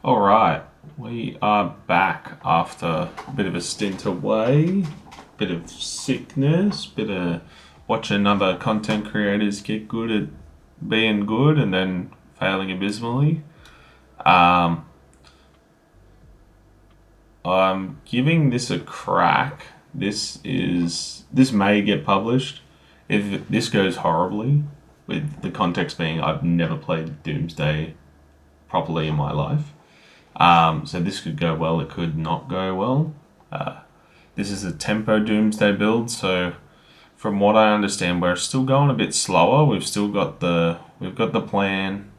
All right, we are back after a bit of a stint away, bit of sickness, bit of watching other content creators get good at being good and then failing abysmally. Um, I'm giving this a crack. This may get published if this goes horribly. With the context being, I've never played Doomsday properly in my life. So this could go well, it could not go well. This is a tempo Doomsday build, so from what I understand, we're still going a bit slower. We've got the plan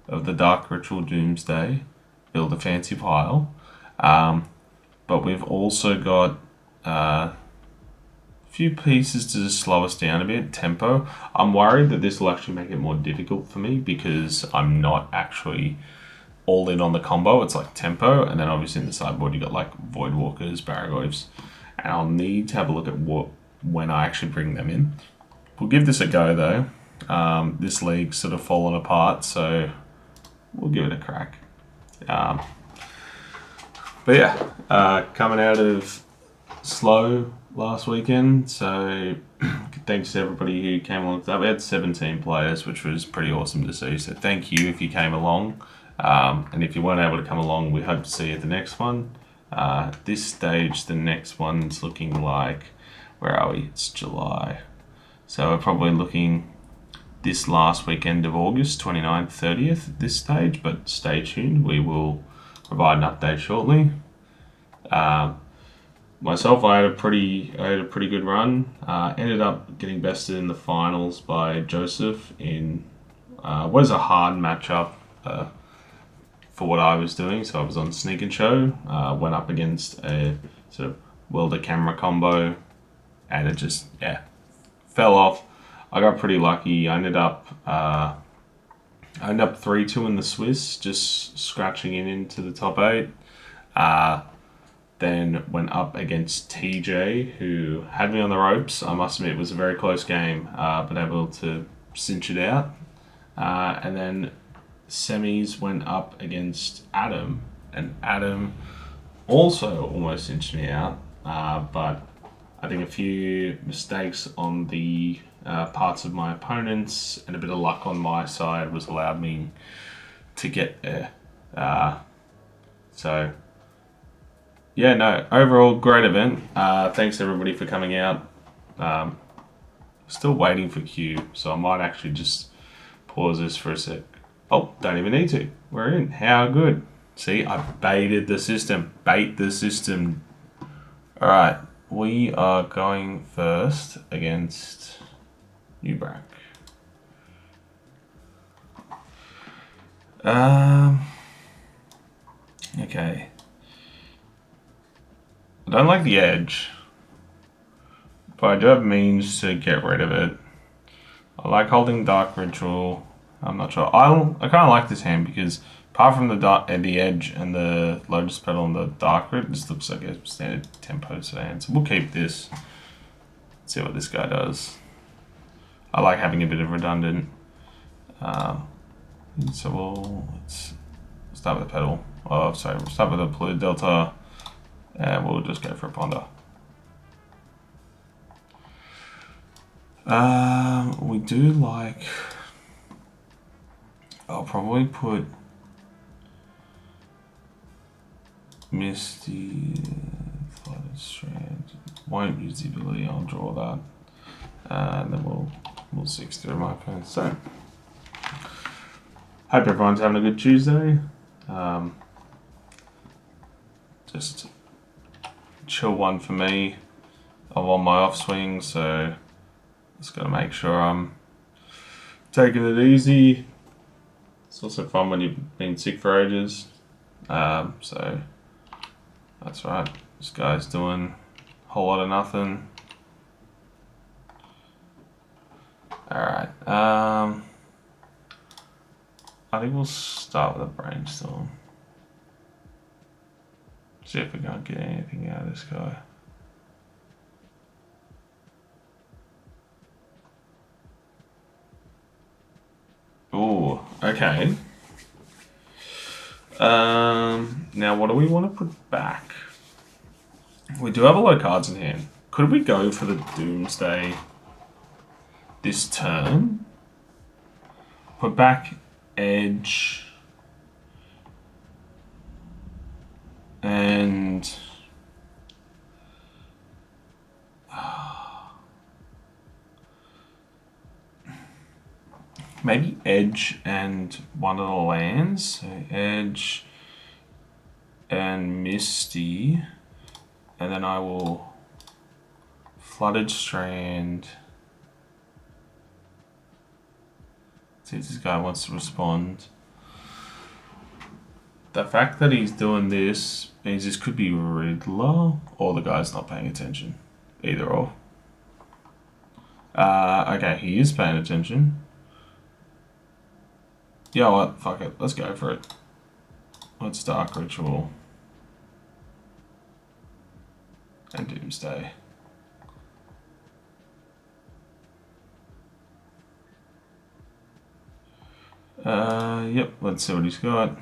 of the Dark Ritual Doomsday, build a fancy pile, but we've also got a few pieces to just slow us down a bit. Tempo. I'm worried that this will actually make it more difficult for me because I'm not actually all in on the combo. It's like tempo, and then obviously in the sideboard you got like void walkers, barragoyfs, and I'll need to have a look at what when I actually bring them in. We'll give this a go though. This league's sort of fallen apart, so we'll give it a crack. Um, but yeah, coming out of slow last weekend, so thanks to everybody who came along to that. We had 17 players, which was pretty awesome to see. So thank you if you came along. And if you weren't able to come along, we hope to see you at the next one. At this stage, the next one's looking like, where are we? It's July. So we're probably looking this last weekend of August, 29th, 30th at this stage, but stay tuned. We will provide an update shortly. Myself, I had a pretty good run. Ended up getting bested in the finals by Joseph in was a hard matchup for what I was doing. So I was on Sneak and Show, went up against a sort of Welder camera combo, and it just fell off. I got pretty lucky. I ended up 3-2 in the Swiss, just scratching into the top 8. Then went up against TJ, who had me on the ropes. I must admit, it was a very close game, but able to cinch it out. And then semis went up against Adam, and Adam also almost cinched me out, but I think a few mistakes on the parts of my opponents and a bit of luck on my side was allowed me to get there. So yeah, no, overall great event. Thanks everybody for coming out. Still waiting for Q, so I might actually just pause this for a sec. Oh, don't even need to. We're in. How good. See, I baited the system. Bait the system. Alright, we are going first against Newbrack. Okay. I don't like the edge, but I do have means to get rid of it. I like holding Dark Ritual. I'm not sure. I kind of like this hand because apart from the edge and the Lotus Petal and the Dark Rit, this looks like a standard tempo hand. So we'll keep this. See what this guy does. I like having a bit of redundant. So let's start with the Petal. Oh, sorry, we'll start with the Blue Delta, and we'll just go for a Ponder. We do like. I'll probably put Misty, Flooded Strand. Won't use the ability. I'll draw that, and then we'll 6 through my opponent. So, hope everyone's having a good Tuesday. Just chill one for me. I'm on my off swing, so just gotta make sure I'm taking it easy. It's also fun when you've been sick for ages. So that's right. This guy's doing a whole lot of nothing. Alright. I think we'll start with a brainstorm. See if we can't get anything out of this guy. Ooh, okay. Now what do we want to put back? We do have a lot of cards in hand. Could we go for the Doomsday this turn? Put back Edge and maybe Edge and one of the lands. So Edge and Misty. And then I will Flooded Strand. See if this guy wants to respond. The fact that he's doing this means this could be Riddler or the guy's not paying attention. Either or. Okay, he is paying attention. You know what? Fuck it. Let's go for it. Let's Dark Ritual. And Doomsday. Yep, let's see what he's got.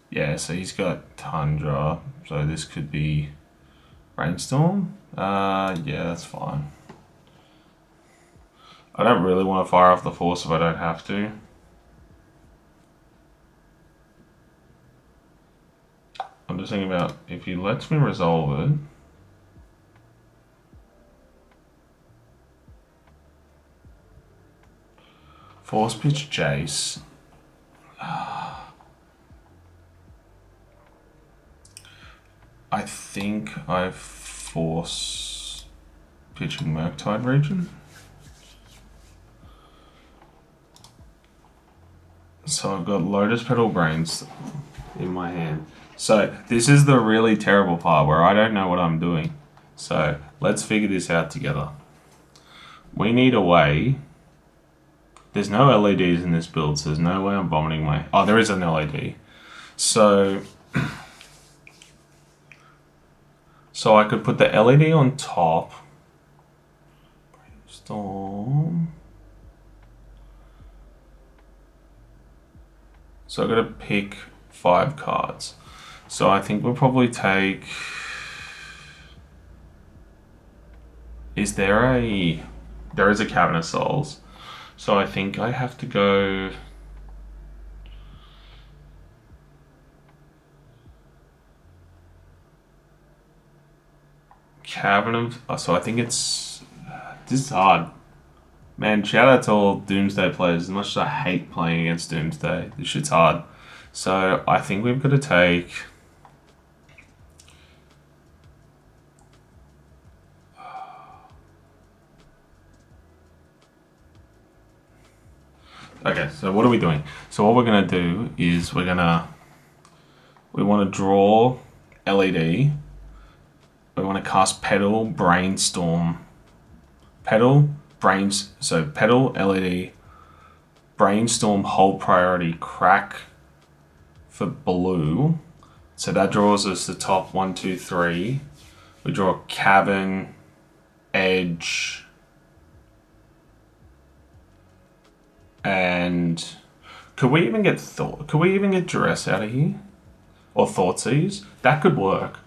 Yeah, so he's got Tundra, so this could be Rainstorm. Yeah, that's fine. I don't really want to fire off the Force if I don't have to. I'm just thinking about if he lets me resolve it. Force pitch Jace. I think I force pitching Murktide Region. So I've got Lotus Petal Brains in my hand. So this is the really terrible part where I don't know what I'm doing. So let's figure this out together. We need a way. There's no LEDs in this build, so there's no way I'm vomiting my... Oh, there is an LED. So I could put the LED on top. Storm. So I've got to pick 5 cards. So I think we'll probably take... There is a Cabinet of Souls. So I think I have to go... Cabinet of... So I think it's... This is hard. Man, shout out to all Doomsday players. As much as I hate playing against Doomsday, this shit's hard. So I think we've got to take... Okay, so what are we doing? So what we're going to do is we want to draw LED. We want to cast Petal, Brainstorm. Petal, Petal, LED, Brainstorm, hold priority, crack for blue. So that draws us the top 1, 2, 3. We draw Cavern, Edge, and could we even get Duress out of here? Or Thoughtseize? That could work.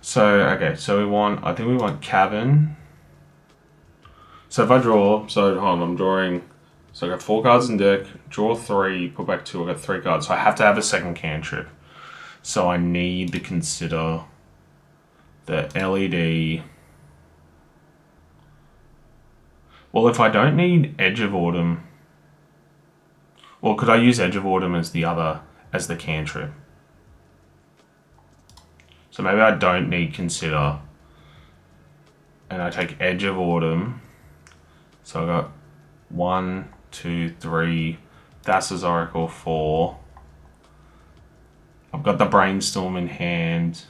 So okay, so I think we want Cavern. So if I draw, hold on, I'm drawing, so I got 4 cards in deck, draw 3, put back 2, I got 3 cards. So I have to have a second cantrip. So I need to consider the LED. Well, if I don't need Edge of Autumn, or could I use Edge of Autumn as the cantrip? So maybe I don't need Consider, and I take Edge of Autumn. So I got 1, 2, 3, Thassa's Oracle 4. I've got the Brainstorm in hand.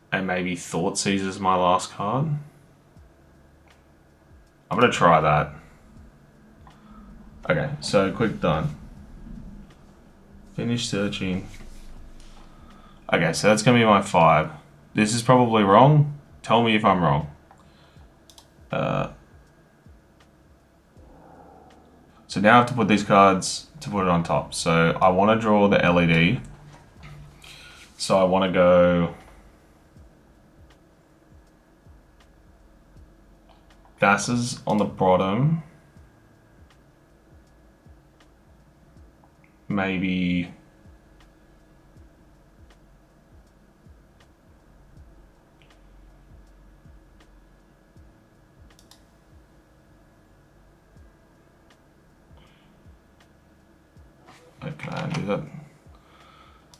And maybe Thoughtseize is my last card. I'm going to try that. Okay, so quick done. Finish searching. Okay, so that's going to be my 5. This is probably wrong. Tell me if I'm wrong. So now I have to put these cards to put it on top. So I want to draw the LED. So I want to go gases on the bottom. Maybe okay, do that.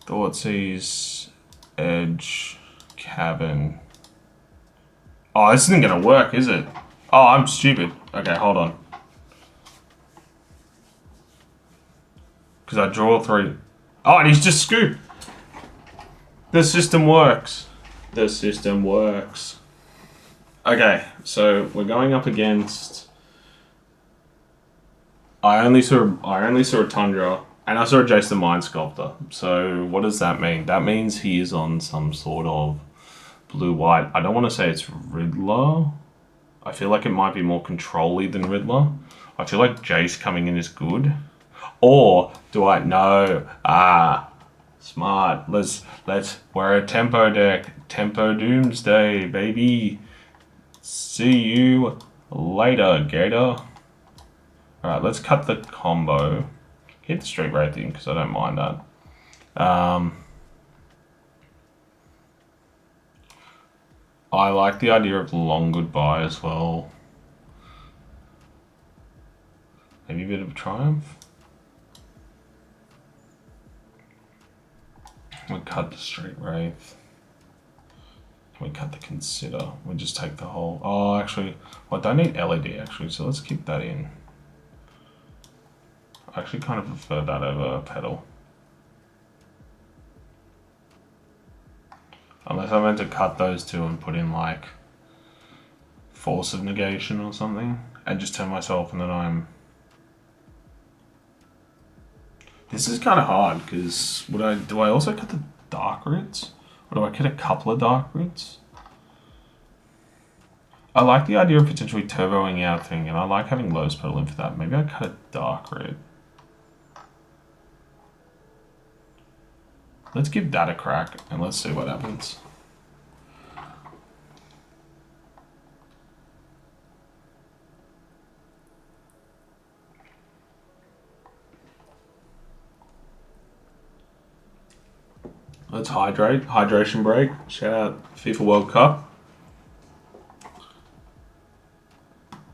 Thoughtseize, edge, cabin. Oh, this isn't gonna work, is it? Oh, I'm stupid. Okay, hold on. Because I draw 3. Oh, and he's just scooped. The system works. The system works. Okay, so we're going up against. I only saw a Tundra, and I saw a Jason the Mind Sculptor. So what does that mean? That means he is on some sort of blue-white. I don't want to say it's Riddler. I feel like it might be more control-y than Riddler. I feel like Jace coming in is good. Or do I no? Smart. Let's we're a tempo deck. Tempo Doomsday, baby. See you later, Gator. Alright, let's cut the combo. Keep the street rate thing because I don't mind that. I like the idea of long goodbye as well. Maybe a bit of a triumph. We cut the street wraith. We cut the consider. We just take the whole. Oh, actually, well, I don't need LED actually, so let's keep that in. I actually kind of prefer that over pedal. Unless I meant to cut those two and put in like force of negation or something, and just turn myself, and then I'm. This is kind of hard because do I also cut the dark roots, or do I cut a couple of dark roots? I like the idea of potentially turboing out thing, and I like having low pedal in for that. Maybe I cut a dark root. Let's give that a crack and let's see what happens. Let's hydrate. Hydration break. Shout out FIFA World Cup.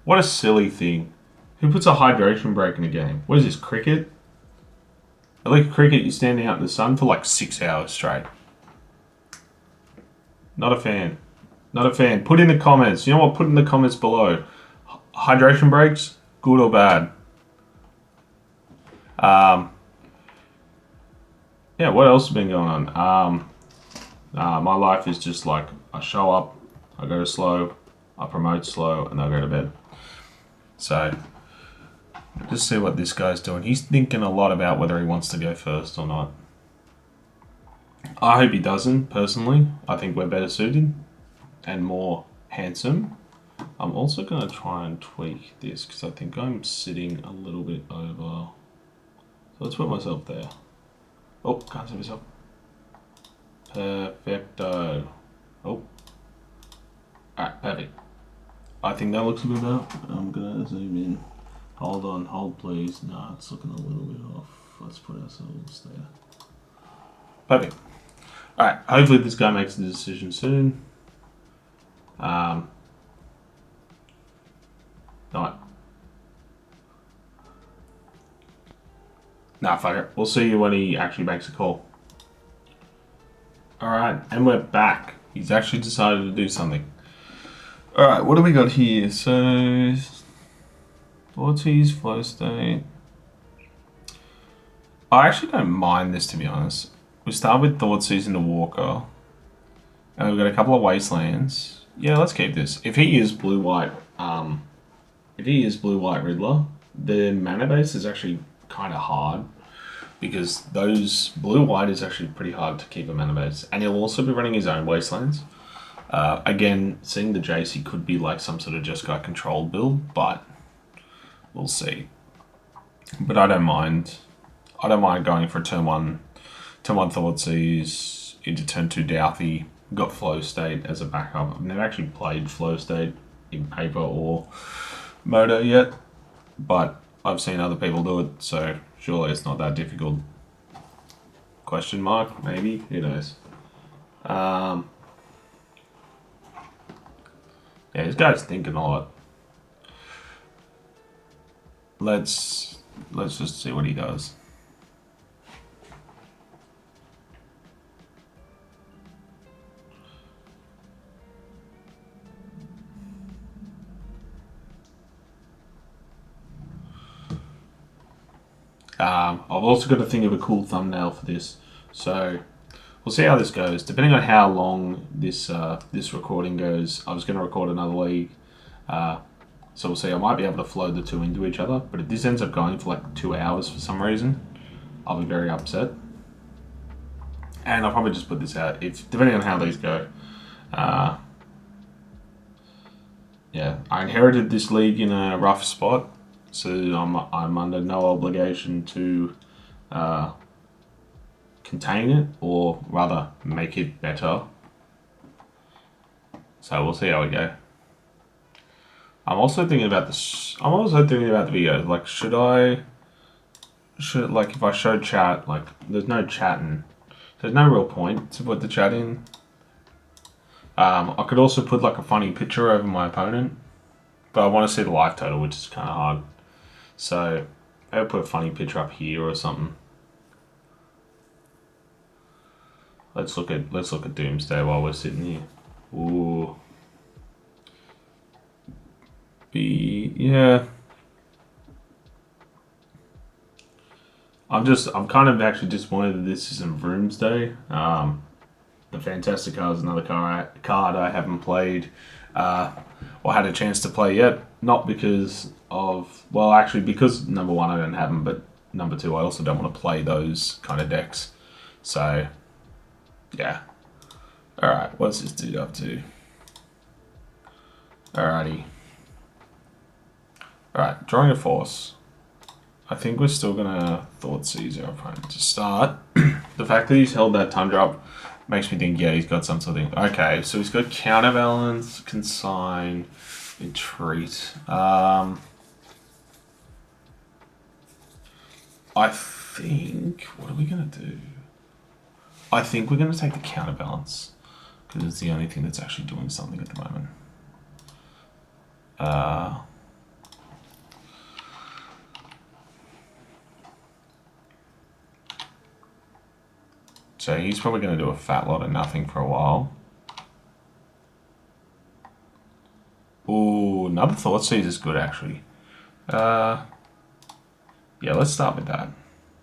What a silly thing. Who puts a hydration break in a game? What is this, cricket? I like cricket, you're standing out in the sun for like 6 hours straight. Not a fan. Not a fan. Put in the comments. You know what? Put in the comments below. Hydration breaks, good or bad? Yeah, what else has been going on? My life is just like, I show up, I go to slow, I promote slow, and I go to bed. So, just see what this guy's doing. He's thinking a lot about whether he wants to go first or not. I hope he doesn't, personally. I think we're better suited and more handsome. I'm also going to try and tweak this because I think I'm sitting a little bit over. So let's put myself there. Oh, can't see myself. Perfecto. Oh. Alright, perfect. I think that looks a bit better. I'm going to zoom in. Hold on, hold please. No, it's looking a little bit off. Let's put ourselves there. Perfect. Alright, hopefully this guy makes the decision soon. Not. Nah, fuck it. We'll see you when he actually makes a call. Alright, and we're back. He's actually decided to do something. Alright, what do we got here? So, Ortiz, flow state. I actually don't mind this, to be honest. We start with Thoughtseize into Walker. And we've got a couple of Wastelands. Yeah, let's keep this. If he is blue-white, Riddler, the mana base is actually kind of hard. Because those blue-white is actually pretty hard to keep a mana base. And he'll also be running his own Wastelands. Again, seeing the Jace, he could be like some sort of Jeskai controlled build, but we'll see. But I don't mind. I don't mind going for turn one Thoughtseize into turn 2 Douthy. Got Flow State as a backup. I've never actually played Flow State in paper or Moto yet, but I've seen other people do it, so surely it's not that difficult. Question mark, maybe? Who knows? Yeah, this guy's thinking a lot. Let's just see what he does. I've also got to think of a cool thumbnail for this, so we'll see how this goes. Depending on how long this this recording goes, I was going to record another league, so we'll see. I might be able to flow the two into each other, but if this ends up going for like 2 hours for some reason, I'll be very upset. And I'll probably just put this out, if depending on how these go. Yeah, I inherited this league in a rough spot, so I'm under no obligation to contain it, or rather make it better. So we'll see how we go. I'm also thinking about this. I'm also thinking about the video. Like, should like if I show chat, like there's no chatting. There's no real point to put the chat in. I could also put like a funny picture over my opponent, but I want to see the life total, which is kind of hard. So I'll put a funny picture up here or something. Let's look at Doomsday while we're sitting here. Ooh. Yeah. I'm kind of actually disappointed that this isn't Doomsday. The Fantastic Card is another card I haven't played or had a chance to play yet. Not because of, well, actually because number one I don't have them, but number two I also don't want to play those kind of decks. So yeah. All right, what's this dude up to? Alrighty. Alright, drawing a force. I think we're still gonna Thoughtseize our opponent to start. The fact that he's held that Tundra up makes me think, yeah, he's got some sort of thing. Okay, so he's got Counterbalance, Consign, Entreat. I think, what are we gonna do? I think we're gonna take the Counterbalance, because it's the only thing that's actually doing something at the moment. So he's probably going to do a fat lot of nothing for a while. Ooh, another Thoughtseize is good actually. Yeah, let's start with that.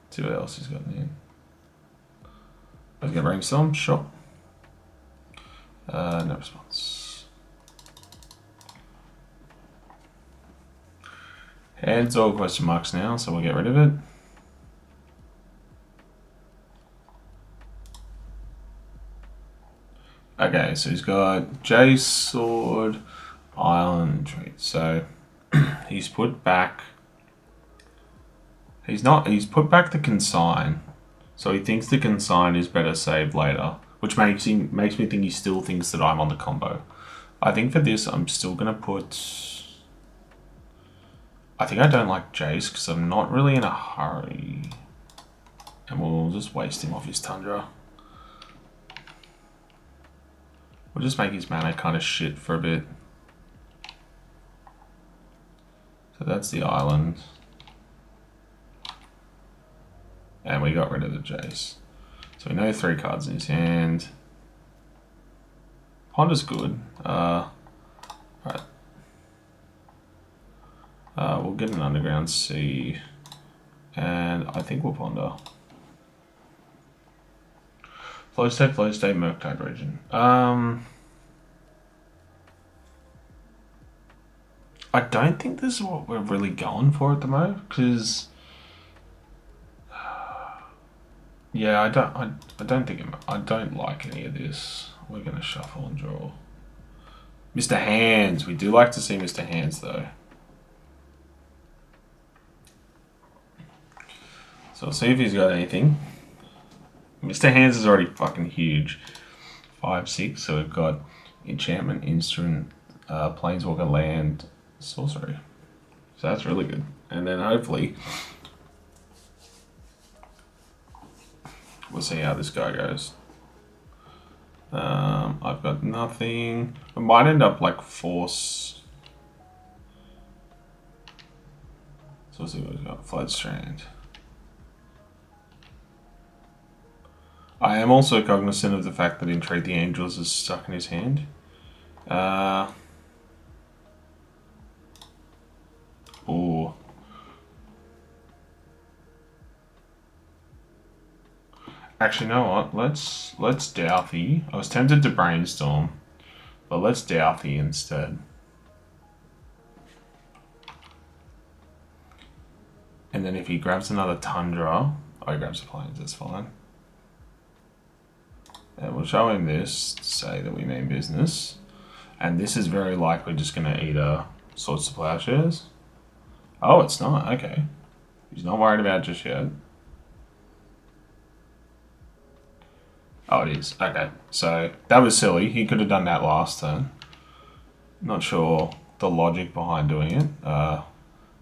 See what else he's got in here. Let's get Brainstorm, sure. No response. Hands all question marks now, so we'll get rid of it. Okay, so he's got Jace, Sword, Island, Treat. So he's put back. He's put back the Consign. So he thinks the Consign is better saved later, which makes me think he still thinks that I'm on the combo. I think for this, I'm still gonna put. I think I don't like Jace because I'm not really in a hurry, and we'll just waste him off his Tundra. We'll just make his mana kind of shit for a bit. So that's the island. And we got rid of the Jace. So we know 3 cards in his hand. Ponder's good. Right. We'll get an Underground Sea. And I think we'll Ponder. Flow State, Murktide Region. I don't think this is what we're really going for at the moment, because yeah, I don't like any of this. We're gonna shuffle and draw. Mr. Hands, we do like to see Mr. Hands though. So we'll see if he's got anything. Mr. Hands is already fucking huge. 5/6, so we've got enchantment, instant, planeswalker, land, sorcery. So that's really good. And then hopefully we'll see how this guy goes. I've got nothing. I might end up like force. So we'll see what we've got. Flood Strand. I am also cognizant of the fact that Entreat the Angels is stuck in his hand. Ooh. Actually, you know what? Let's Douthy. I was tempted to brainstorm, but let's Douthy instead. And then if he grabs another Tundra, he grabs the planes, that's fine. And we'll show him this to say that we mean business. And this is very likely just going to eat a Swords to Plowshares. Oh, it's not. Okay. He's not worried about it just yet. Oh, it is. Okay. So that was silly. He could have done that last turn. Not sure the logic behind doing it. So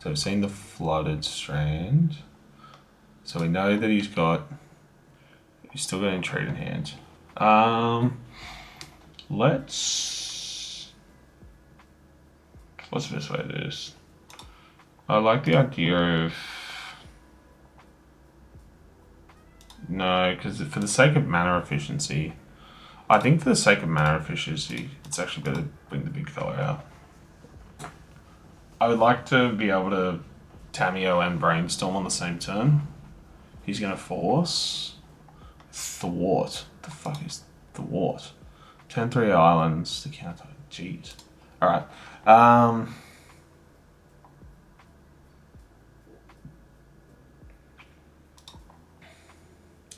we've seen the Flooded Strand. So we know that he's still got Entreat in hand. What's the best way to do this? I like the idea of... No, because for the sake of mana efficiency, I think for the sake of mana efficiency, it's actually better to bring the big fella out. I would like to be able to Tamiyo and Brainstorm on the same turn. He's going to force... Thwart. What the fuck is Thwart? Turn 3 islands to counter. Jeez. Alright.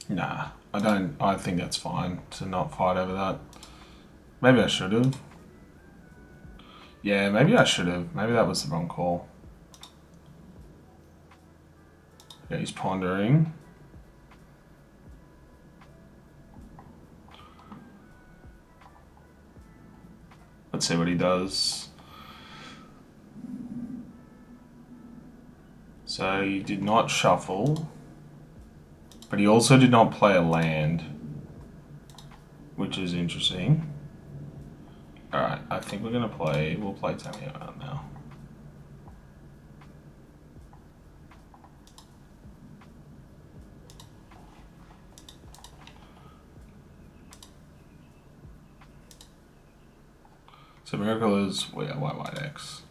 Nah. I think that's fine to not fight over that. Maybe I should have. Yeah, maybe I should have. Maybe that was the wrong call. Yeah, he's pondering. Let's see what he does. So he did not shuffle, but he also did not play a land, which is interesting. Alright, I think we'll play Tamiyo out now. So Miracle is white X.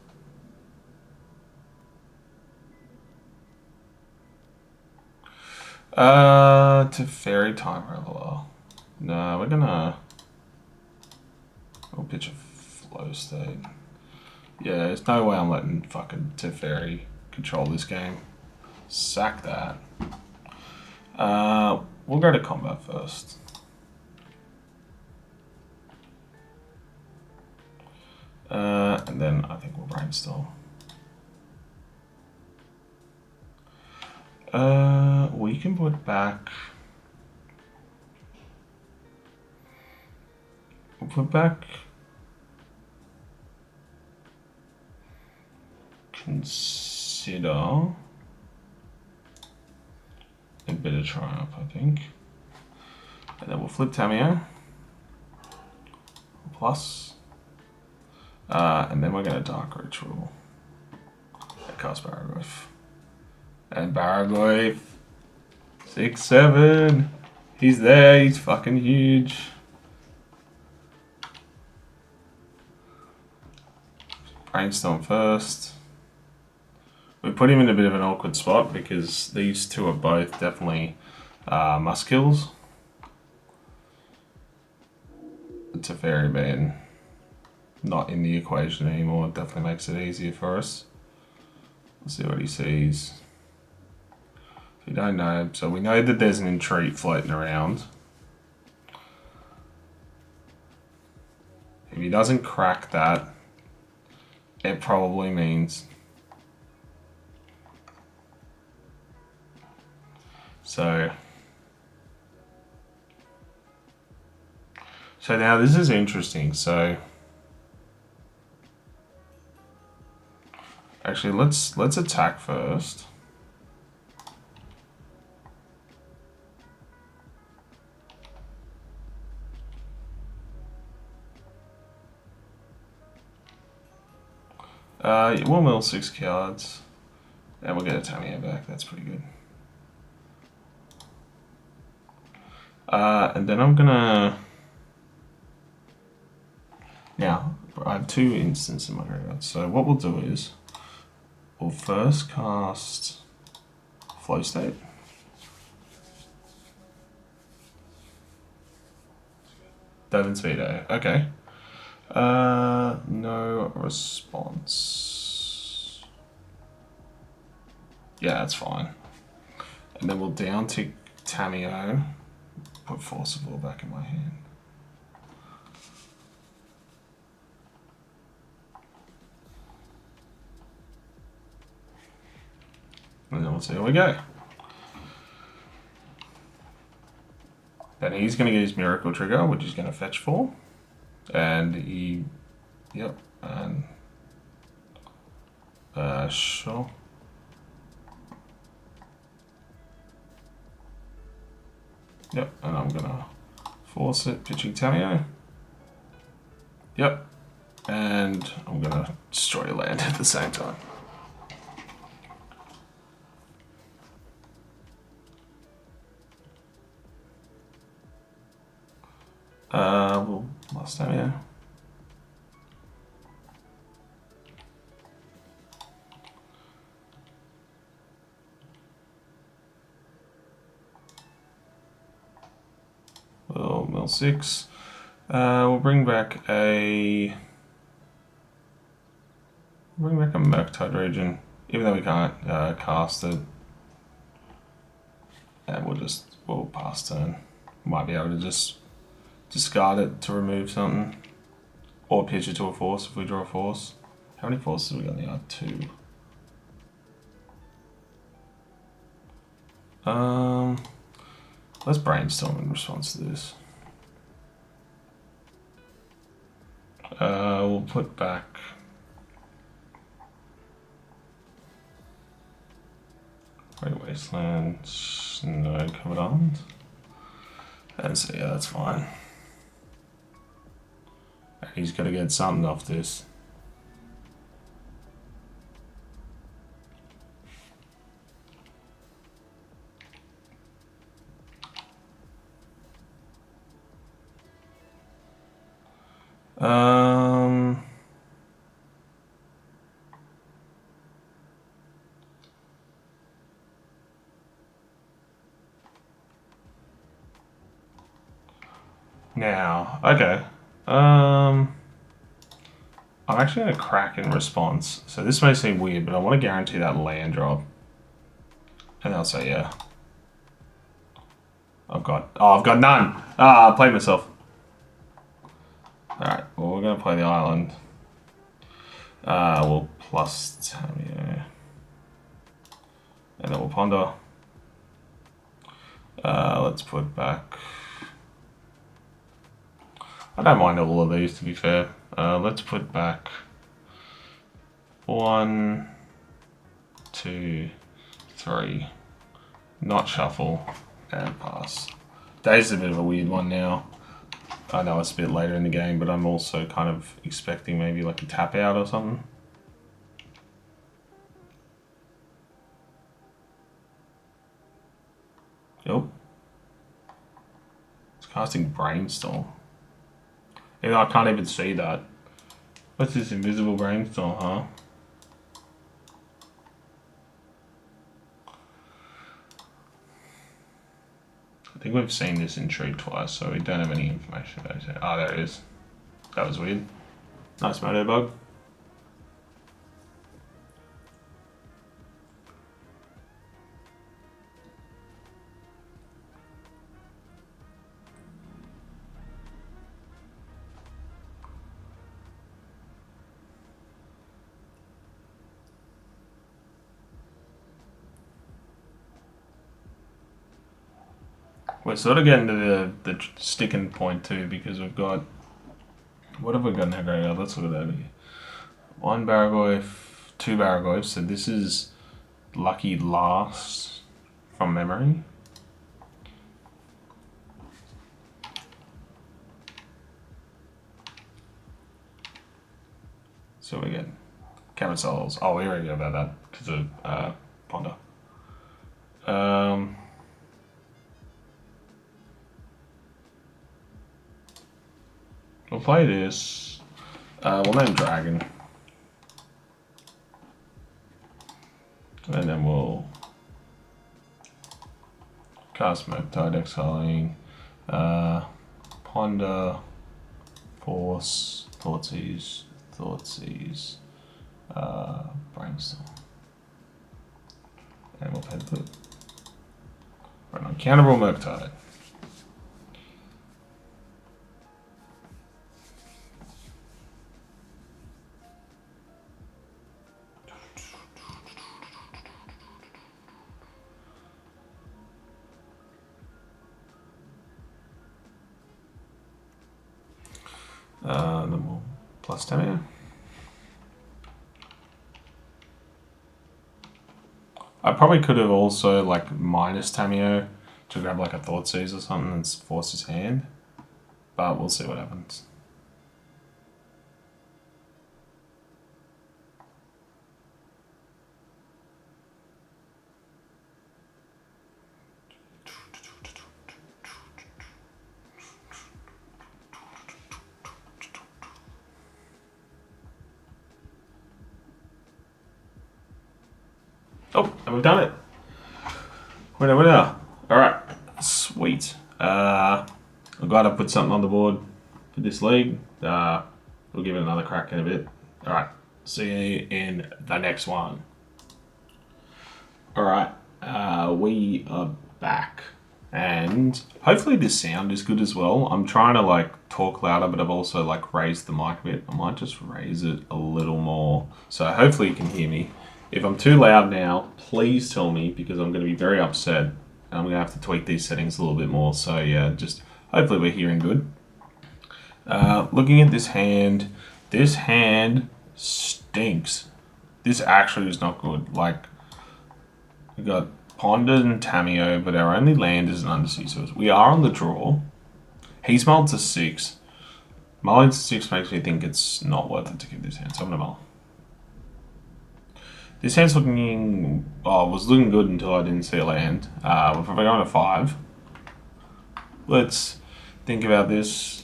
To Fairy Time Reveler. No, we'll pitch a Flow State. Yeah, there's no way I'm letting fucking Teferi control this game. Sack that. We'll go to combat first. And then I think we'll brainstorm. We can put back... We'll put back... Consider... A bit of Triumph, I think. And then we'll flip Tamiyo. Plus. And then we're going to Dark Ritual. And cast Baraglyph. And Baraglyph. 6/7. He's there. He's fucking huge. Brainstorm first. We put him in a bit of an awkward spot because these two are both definitely must kills. It's a fairy man. Not in the equation anymore. It definitely makes it easier for us. Let's see what he sees. We don't know. So we know that there's an Entreat floating around. If he doesn't crack that, it probably means... So now this is interesting. So actually, let's attack first. We'll mill 6 cards. And we'll get a Tamiya back. That's pretty good. And then I'm gonna... Now, I have 2 instants in my graveyard. So what we'll do is, we'll first cast Flow State. Devon Speedo. Okay. No response. Yeah, that's fine. And then we'll down tick Tamiyo. Put Force of Will back in my hand. And then we'll see how we go. Then he's going to get his Miracle Trigger, which is going to fetch 4. And he... Yep. And... sure. Yep, and I'm going to force it, pitching Tamiyo. Yep. And I'm going to destroy a land at the same time. Well, last time, yeah. Well, mill 6. We'll bring back a Murktide Region, even though we can't cast it. And we'll pass turn. Might be able to just discard it to remove something. Or pitch it to a force if we draw a force. How many forces have we got in the yard? 2. Let's brainstorm in response to this. We'll put back... Great Wasteland, no covered arms. And so yeah, that's fine. He's got to get something off this. Now, okay. I'm actually going to crack in response. So this may seem weird, but I want to guarantee that land drop. And they'll say, yeah. I've got none. I played myself. Alright, well, we're going to play the island. We'll plus Tamiyo. And then we'll ponder. Let's put back... I don't mind all of these, to be fair. Let's put back 1, 2, 3. Not shuffle and pass. Day's a bit of a weird one now. I know it's a bit later in the game, but I'm also kind of expecting maybe like a tap out or something. Nope. It's casting Brainstorm. Even though I can't even see that. What's this invisible Brainstorm, huh? I think we've seen this in Tree twice, so we don't have any information about it. Ah, there it is. That was weird. Nice moto bug. We're sort of getting to the sticking point too, because we've got... What have we got in our graveyard? Let's look at that here. 1 Barragoyf, 2 Barragoyfs, so this is lucky last from memory. So we get Camisoles. Oh, we already know about that because of Ponder. We'll play this. We'll name Dragon. And then we'll cast Murktide, exiling Ponder, Force, Thoughtseize, Brainstorm. And we'll play the blue. Right on, Countable Murktide. Then we'll plus Tamio. I probably could have also like minus Tamio to grab like a Thoughtseize or something and force his hand, but we'll see what happens. Oh, and we've done it. Winner, winner. Alright, sweet. I'm glad I put something on the board for this league. We'll give it another crack in a bit. Alright, see you in the next one. Alright, we are back. And hopefully this sound is good as well. I'm trying to like talk louder, but I've also like raised the mic a bit. I might just raise it a little more. So hopefully you can hear me. If I'm too loud now, please tell me because I'm going to be very upset and I'm going to have to tweak these settings a little bit more. So yeah, just hopefully we're hearing good. Looking at this hand stinks. This actually is not good. Like, we got Ponder and Tamio, but our only land is an Undersea, so we are on the draw. He's mulled to 6. Mulling to 6 makes me think it's not worth it to give this hand, so I'm going to mull. This hand's looking... Oh, it was looking good until I didn't see a land. If we're going to 5, let's think about this.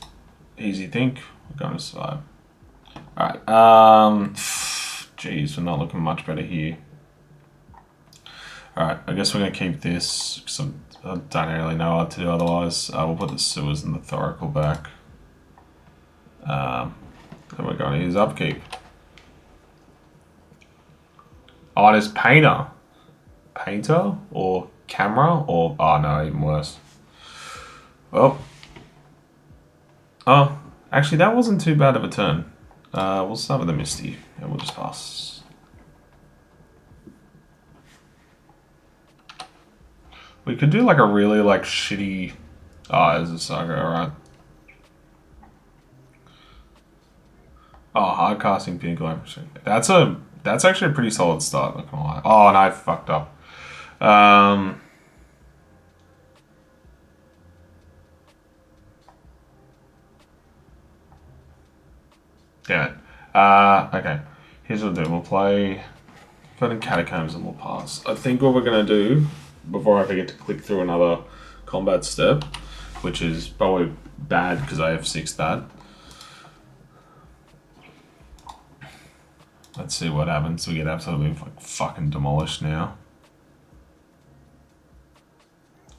Easy think. We're going to 5. Alright. Jeez, we're not looking much better here. Alright, I guess we're going to keep this because I don't really know what to do otherwise. We'll put the Sewers and the Thoracle back. Then we're going to use Upkeep. Oh, there's Painter. Painter or Camera or... Oh, no, even worse. Well. Oh, actually, that wasn't too bad of a turn. We'll start with the Misty and we'll just pass. We could do like a really like shitty... Oh, there's a Saga, alright. Oh, hard casting Pinnacle. That's actually a pretty solid start, not gonna lie. Oh, and I fucked up. Damn it. Okay. Here's what we'll do. We'll play Floating Catacombs and we'll pass. I think what we're gonna do, before I forget to click through another combat step, which is probably bad because I have 6 that. Let's see what happens. We get absolutely like fucking demolished now.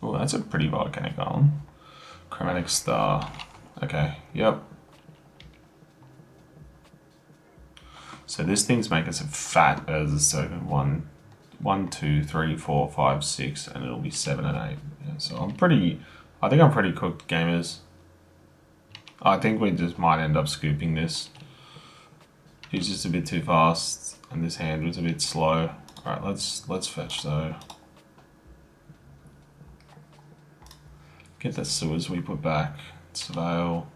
Oh, that's a pretty volcanic island. Chromatic Star. Okay, yep. So this thing's making us fat as so 1, 2, 3, 4, 5, 6, and it'll be 7 and 8. Yeah, so I think I'm pretty cooked, gamers. I think we just might end up scooping this. He's just a bit too fast, and this hand was a bit slow. Alright, let's fetch though. Get the sewers we put back. Surveil.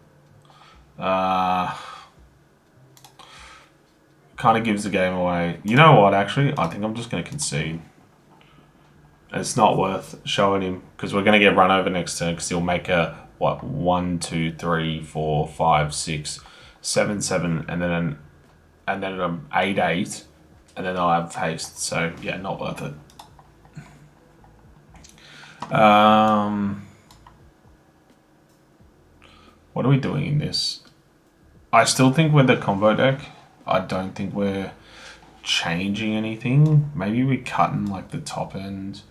Kind of gives the game away. You know what, actually? I think I'm just going to concede. It's not worth showing him because we're going to get run over next turn because he'll make a, what, 1, 2, 3, 4, 5, 6, 7, 7, and then an 8, 8, and then I'll have haste. So, yeah, not worth it. What are we doing in this? I still think we're the combo deck. I don't think we're changing anything. Maybe we cut in like the top end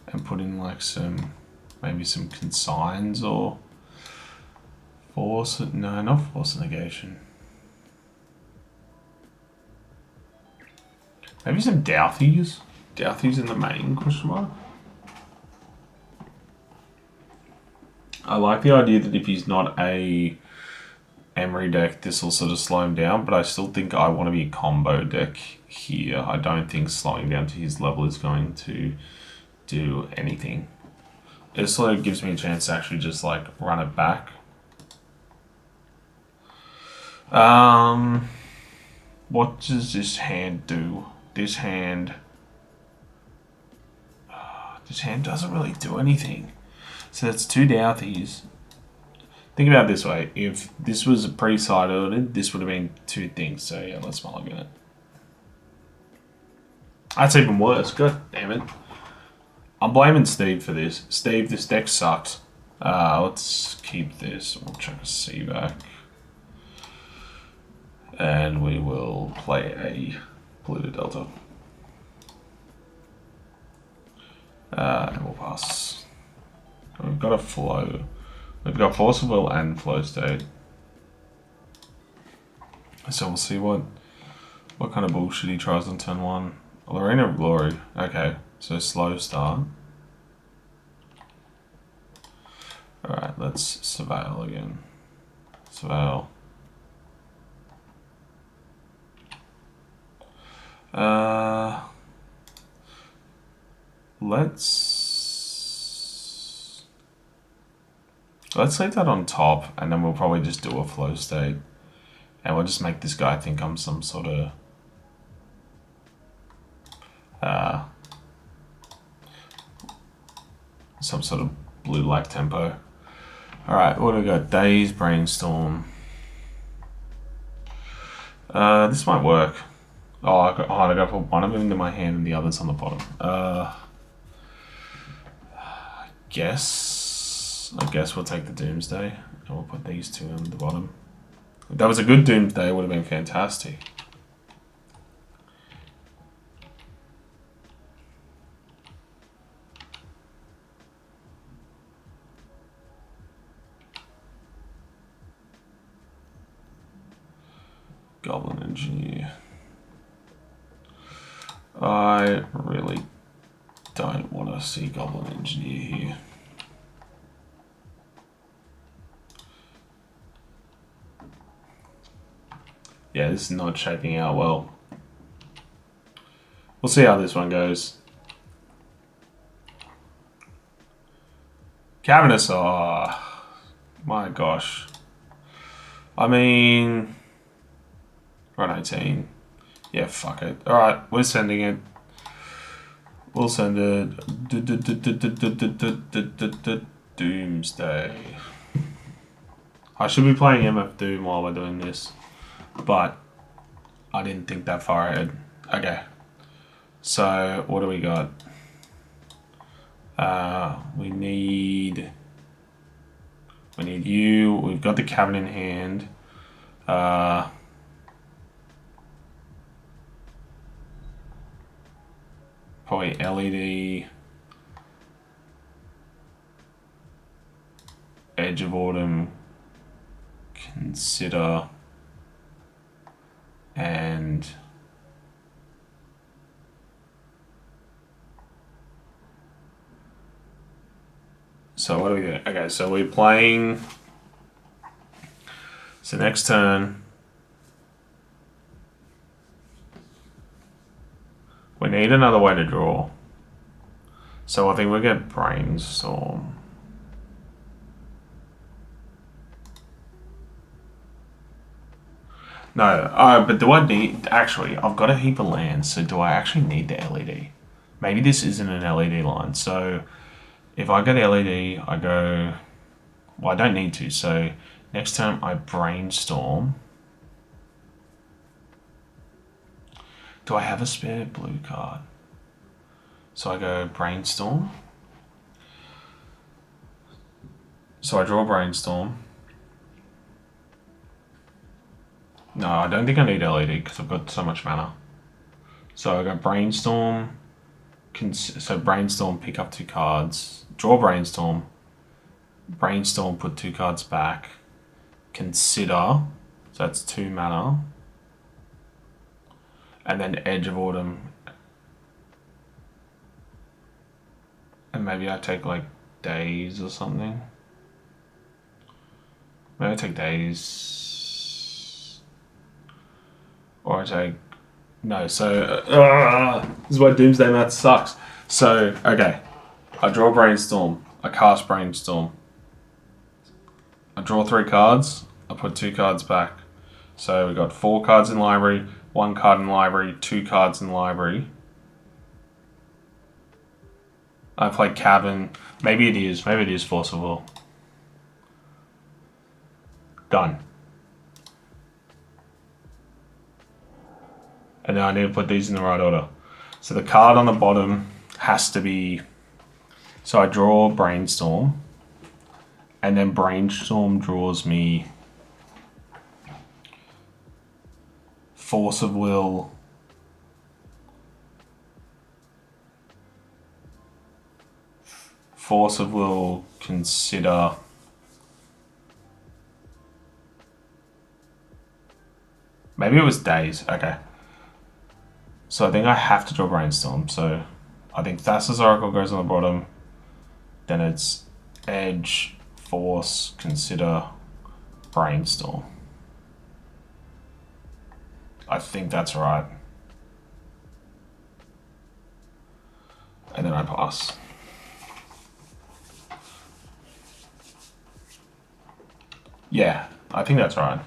and put in like maybe some consigns or force. No, not force negation. Maybe some Douthies. Douthies in the main, question mark. I like the idea that if he's not a Emery deck, this will sort of slow him down, but I still think I want to be a combo deck here. I don't think slowing down to his level is going to do anything. It sort of gives me a chance to actually just like run it back. What does this hand do? This hand doesn't really do anything. So that's 2 Douthies. Think about it this way. If this was a pre-side ordered, this would have been 2 things. So yeah, let's mulligan it. That's even worse. God damn it. I'm blaming Steve for this. Steve, this deck sucks. Let's keep this. We'll chuck a C back. And we will play a blue to Delta. And we'll pass. We've got a flow. We've got Force of Will and Flow State. So we'll see what kind of bullshit he tries on turn 1. Arena of Glory. Okay, so slow start. Alright, let's Surveil again. Surveil. Let's leave that on top, and then we'll probably just do a flow state. And we'll just make this guy think I'm some sort of... some sort of blue-like tempo. Alright, what do we got? Daze, Brainstorm. This might work. Oh, I gotta put one of them into my hand and the other's on the bottom. I guess we'll take the Doomsday and we'll put these 2 on the bottom. If that was a good Doomsday, it would have been fantastic. Goblin Engineer. I really don't want to see Goblin Engineer here. Yeah, this is not shaping out well. We'll see how this one goes. Cavernous, oh my gosh. I mean, run 18. Yeah, fuck it. Alright, we're sending it. We'll send it. Doomsday. I should be playing MF Doom while we're doing this, but I didn't think that far ahead. Okay. So, what do we got? We need you. We've got the Cavern in hand. Probably LED. Edge of Autumn. Consider. And so what are we doing? Okay, so we're playing. So next turn, we need another way to draw. So I think we'll get Brainstorm. No, but do I need... Actually, I've got a heap of lands, so do I actually need the LED? Maybe this isn't an LED line, so if I go to LED, I go... Well, I don't need to, so next turn I brainstorm. Do I have a spare blue card? So I go brainstorm. So I draw brainstorm. No, I don't think I need LED because I've got so much mana. So I go brainstorm. So brainstorm, pick up 2 cards. Draw brainstorm. Brainstorm, put 2 cards back. Consider. So that's 2 mana. And then Edge of Autumn. And maybe I take like days or something. Maybe I take days. Or I take... No, so... this is why Doomsday math sucks. So, okay. I draw Brainstorm. I cast Brainstorm. I draw 3 cards. I put 2 cards back. So we got 4 cards in library, 1 card in library, 2 cards in library. I play Cabin. Maybe it is. Maybe it is Force of Will. Done. And now I need to put these in the right order. So the card on the bottom has to be... So I draw Brainstorm. And then Brainstorm draws me Force of Will. Force of Will, Consider. Maybe it was days. Okay. So I think I have to draw Brainstorm. So I think Thassa's Oracle goes on the bottom. Then it's Edge, Force, Consider, Brainstorm. I think that's right. And then I pass. Yeah, I think that's right.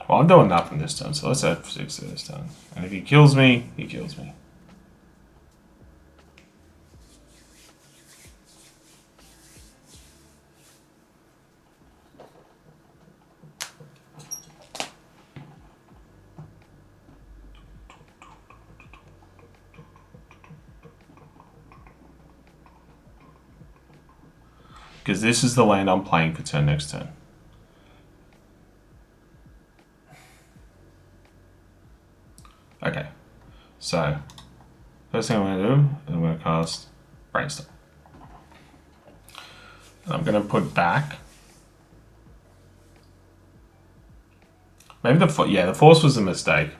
Well, I'm doing nothing this turn, so let's have 6 this turn. And if he kills me, he kills me. Because this is the land I'm playing for turn next turn. Okay, so first thing I'm going to do is I'm going to cast Brainstorm. And I'm going to put back. Maybe the Force was a mistake.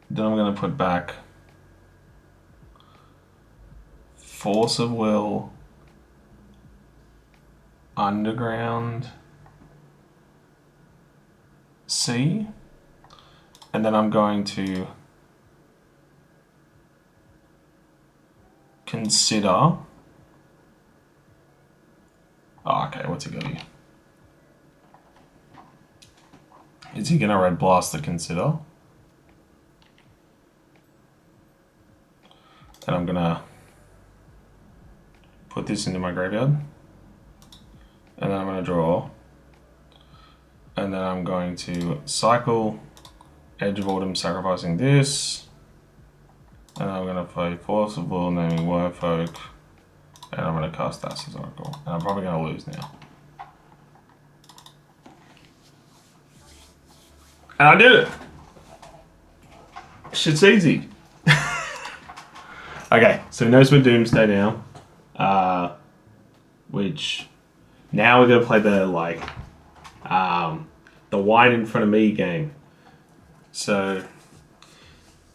Then I'm going to put back Force of Will, Underground, C, and then I'm going to consider. Oh, okay, what's he got here? Is he gonna Red Blast the Consider? And I'm gonna put this into my graveyard. And then I'm gonna draw. And then I'm going to cycle Edge of Autumn, sacrificing this. And I'm going to play Force of Will, naming Werfolk. And I'm going to cast Thassa's Oracle. And I'm probably going to lose now. And I did it! Shit's easy. Okay, so he knows we're Doomsday now. Which, now we're going to play the, like... the wine in front of me game. So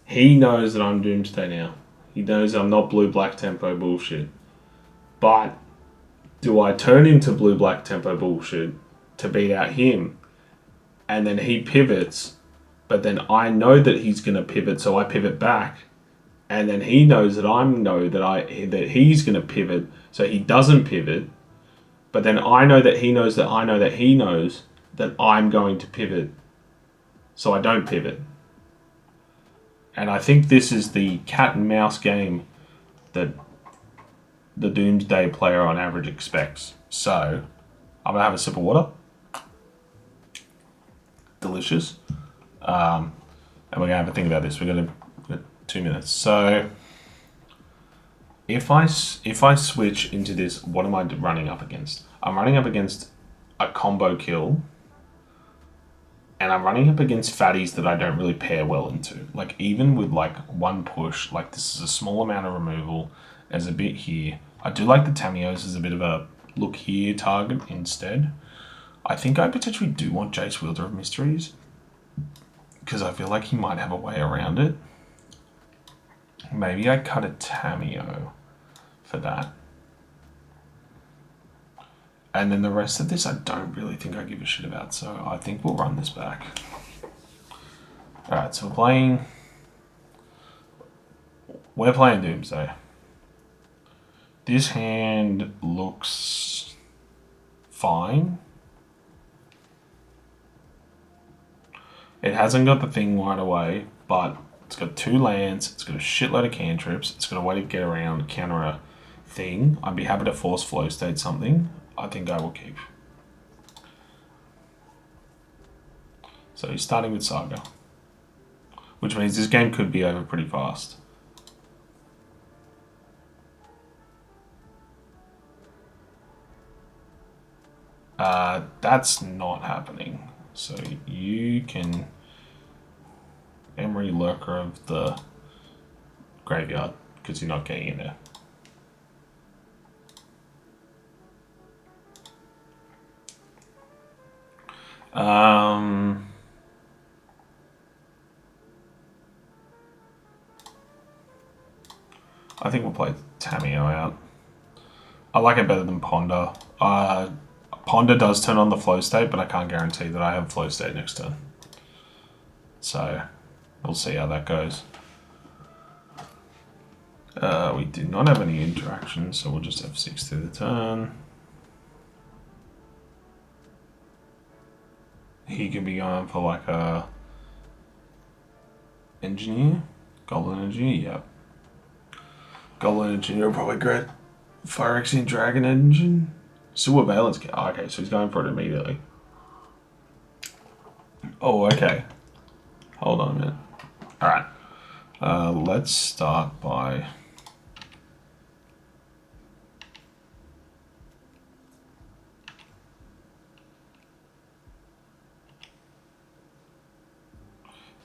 he knows that I'm Doomsday now. He knows I'm not blue-black tempo bullshit. But do I turn into blue-black tempo bullshit to beat out him? and then he pivots, but then I know that he's going to pivot, so I pivot back, and then he knows that that he's going to pivot, so he doesn't pivot, but then I know that he knows that I know that he knows that I'm going to pivot, so I don't pivot. And I think this is the cat and mouse game that the Doomsday player on average expects. So I'm going to have a sip of water. Delicious. And we're going to have a think about this. We're going to 2 minutes. So if I switch into this, what am I running up against? I'm running up against a combo kill, and I'm running up against fatties that I don't really pair well into. Like, even with like one push, like this is a small amount of removal. There's a bit here. I do like the Tamios as a bit of a look here target instead. I think I potentially do want Jace Welder of Mysteries, because I feel like he might have a way around it. Maybe I cut a Tamio for that. And then the rest of this I don't really think I give a shit about, so I think we'll run this back. Alright, so we're playing Doomsday. This hand looks fine. It hasn't got the thing right away, but it's got 2 lands, it's got a shitload of cantrips, it's got a way to get around, counter a thing. I'd be happy to force flow state something. I think I will keep. So he's starting with Saga, which means this game could be over pretty fast. That's not happening. So you can Emery Lurker of the graveyard, because you're not getting in there. I think we'll play Tamio out. I like it better than Ponder. Ponder does turn on the flow state, but I can't guarantee that I have flow state next turn. So we'll see how that goes. We do not have any interactions, so we'll just have 6 through the turn. He could be going for like a engineer, golden engineer. Yep. Golden engineer will probably great. Phyrexian dragon engine. Sewer valence. Oh, okay, so he's going for it immediately. Oh, okay. Hold on a minute. All right. Let's start by.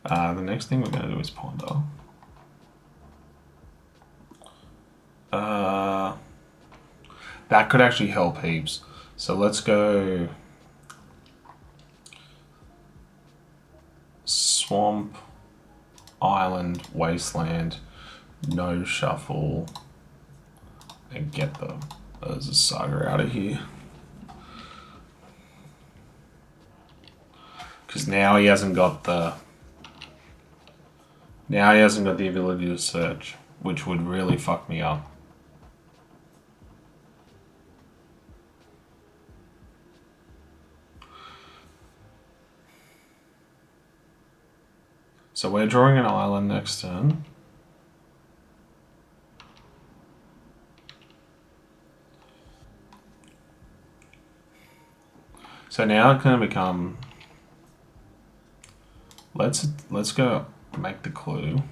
The next thing we're going to do is Ponder. That could actually help heaps. So let's go Swamp, Island, Wasteland, no shuffle, and get there's a Saga out of here. Because now he hasn't got the ability to search, which would really fuck me up. So we're drawing an island next turn. So now it's going to become. Let's go make the clue.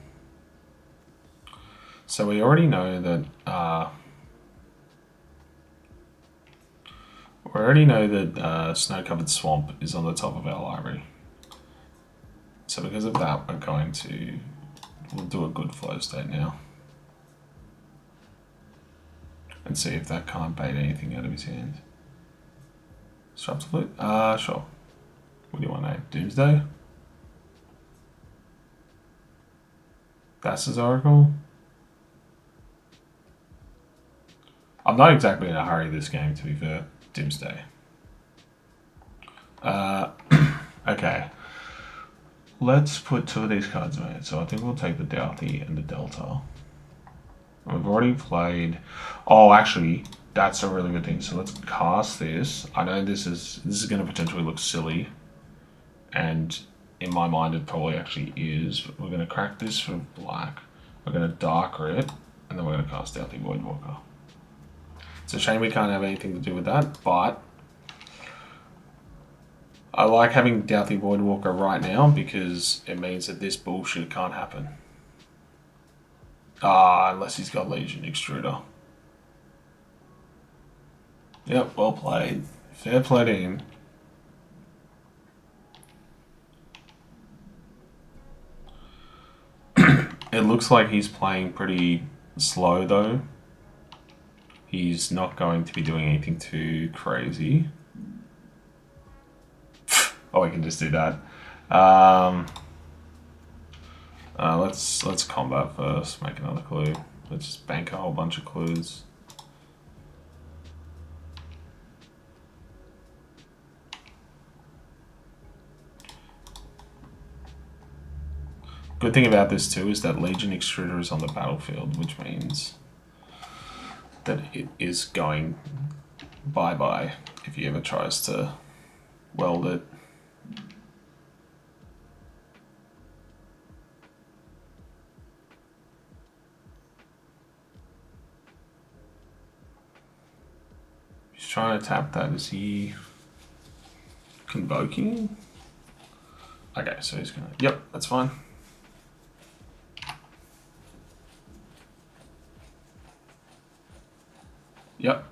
So we already know that. Snow-covered swamp is on the top of our library. So because of that, we'll do a good flow state now. And see if that can't bait anything out of his hand. Disrupt the flute? Sure. What do you want to name? Doomsday? That's his Oracle? I'm not exactly in a hurry this game, to be fair. Doomsday. Okay. Let's put 2 of these cards away. So I think we'll take the Doughty and the Delta. We've already played... Oh, actually, that's a really good thing. So let's cast this. I know this is going to potentially look silly. And in my mind, it probably actually is. But we're going to crack this for black. We're going to darker it. And then we're going to cast Doughty Voidwalker. It's a shame we can't have anything to do with that, but I like having Doughty Voidwalker right now because it means that this bullshit can't happen. Unless he's got Legion Extruder. Yep, well played. Fair play to him. It looks like he's playing pretty slow though. He's not going to be doing anything too crazy. Oh, we can just do that. Let's combat first. Make another clue. Let's just bank a whole bunch of clues. Good thing about this too is that Legion Extruder is on the battlefield, which means that it is going bye-bye if he ever tries to weld it. He's trying to tap that. Is he convoking? Okay, so he's gonna... Yep, that's fine. Yep.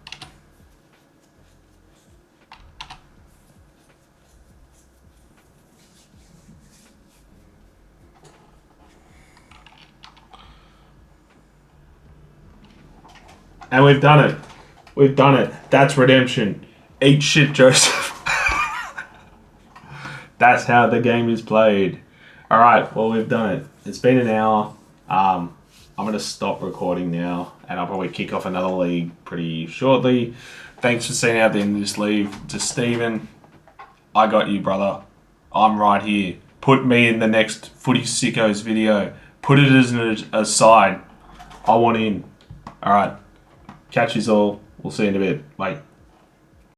And we've done it. We've done it. That's redemption. Eat shit, Joseph. That's how the game is played. Alright, well, we've done it. It's been an hour. I'm going to stop recording now, and I'll probably kick off another league pretty shortly. Thanks for seeing out the end of this league. To Steven, I got you, brother. I'm right here. Put me in the next FootySicko's video. Put it as an aside. I want in. Alright. Catch yous all. We'll see you in a bit. Bye.